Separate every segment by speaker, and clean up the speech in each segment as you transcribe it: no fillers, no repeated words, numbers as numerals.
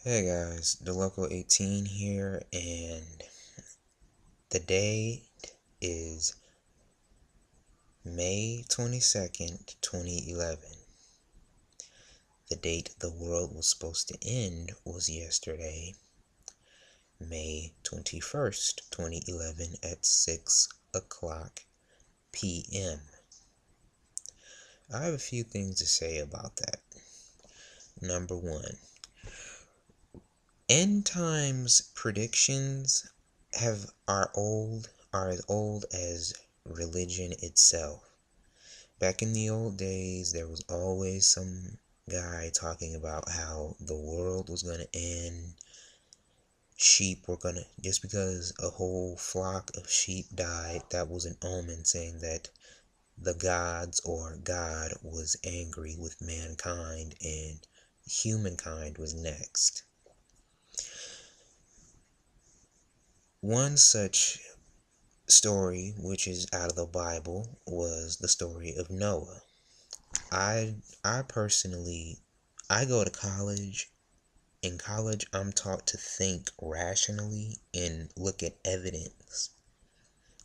Speaker 1: Hey guys, Deloco 18 here, and the date is May 22nd, 2011. The date the world was supposed to end was yesterday, May 21st, 2011 at 6 o'clock p.m. I have a few things to say about that. Number one, end times predictions are as old as religion itself. Back in the old days, there was always some guy talking about how the world was going to end. Sheep were going to, just because a whole flock of sheep died, that was an omen saying that the gods or God was angry with mankind and humankind was next. One such story, which is out of the Bible, was the story of Noah. I personally, I go to college. In college, I'm taught to think rationally and look at evidence.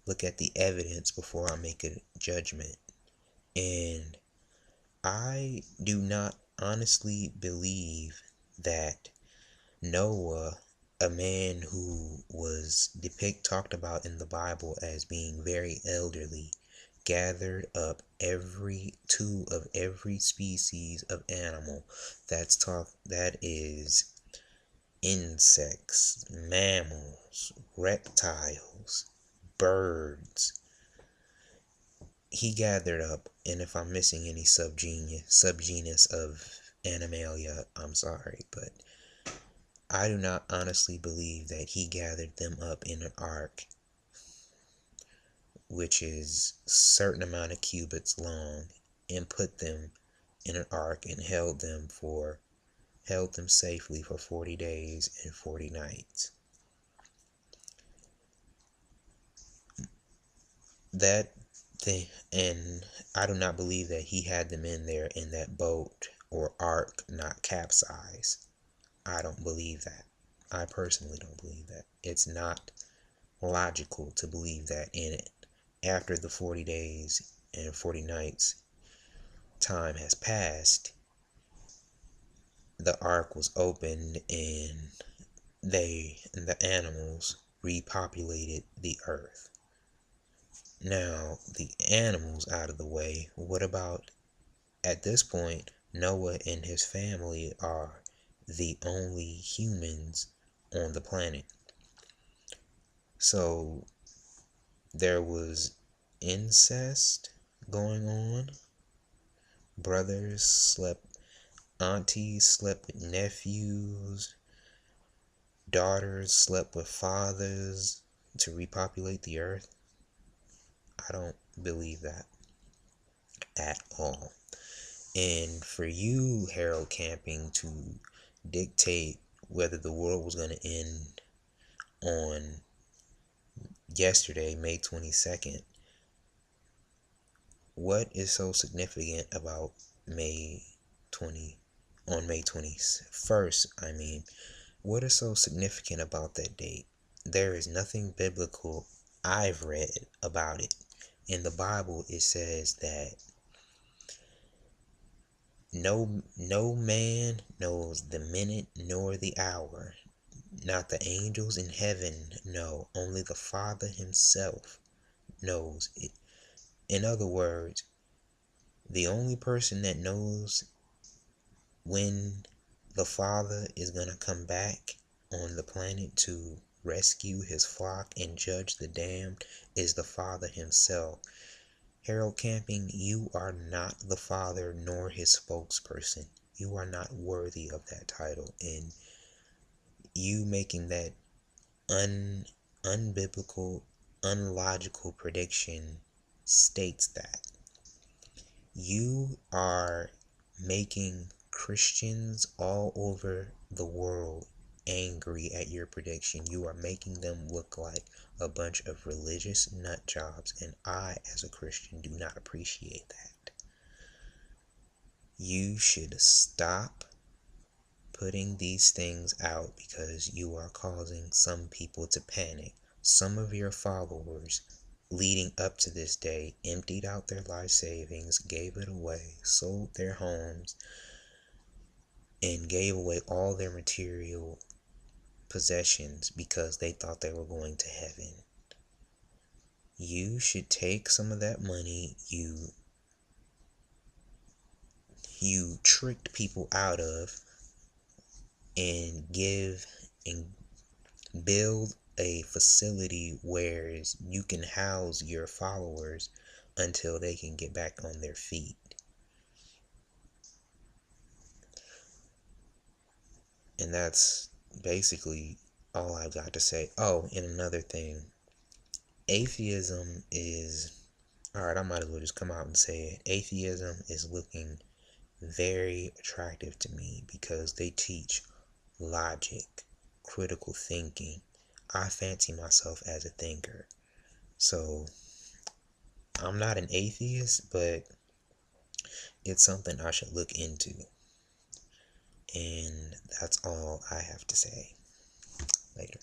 Speaker 1: Look at the evidence before I make a judgment. And I do not honestly believe that Noah, a man who was talked about in the Bible as being very elderly, gathered up two of every species of animal that is insects, mammals, reptiles, birds. He gathered up, and if I'm missing any subgenus of Animalia, I'm sorry, but I do not honestly believe that he gathered them up in an ark, which is a certain amount of cubits long, and put them in an ark and held them safely for 40 days and 40 nights. That thing, and I do not believe that he had them in there in that boat or ark not capsize. I don't believe that. I personally don't believe that. It's not logical to believe that in it. After the 40 days and 40 nights time has passed, the ark was opened and the animals repopulated the earth. Now, the animals out of the way, what about, at this point, Noah and his family are the only humans on the planet. So, there was incest going on. Aunties slept with nephews. Daughters slept with fathers to repopulate the earth. I don't believe that at all. And for you, Harold Camping, to dictate whether the world was going to end on yesterday, May 22nd, what is so significant about on May 21st, what is so significant about that date? There is nothing biblical I've read about it. In the Bible, it says that no man knows the minute nor the hour. Not the angels in heaven know. Only the Father himself knows it. In other words, the only person that knows when the Father is going to come back on the planet to rescue his flock and judge the damned is the Father himself. Harold Camping, you are not the Father nor his spokesperson. You are not worthy of that title, and you making that unbiblical, unlogical prediction states that you are making Christians all over the world angry at your prediction. You are making them look like a bunch of religious nut jobs, and I, as a Christian, do not appreciate that. You should stop putting these things out because you are causing some people to panic. Some of your followers leading up to this day emptied out their life savings, gave it away, sold their homes, and gave away all their material possessions because they thought they were going to heaven. You should take some of that money you tricked people out of and give and build a facility where you can house your followers until they can get back on their feet. And that's basically all I've got to say. Oh, and another thing. Atheism is, alright, I might as well just come out and say it. Atheism is looking very attractive to me because they teach logic, critical thinking. I fancy myself as a thinker. So, I'm not an atheist, but it's something I should look into. And that's all I have to say. Later.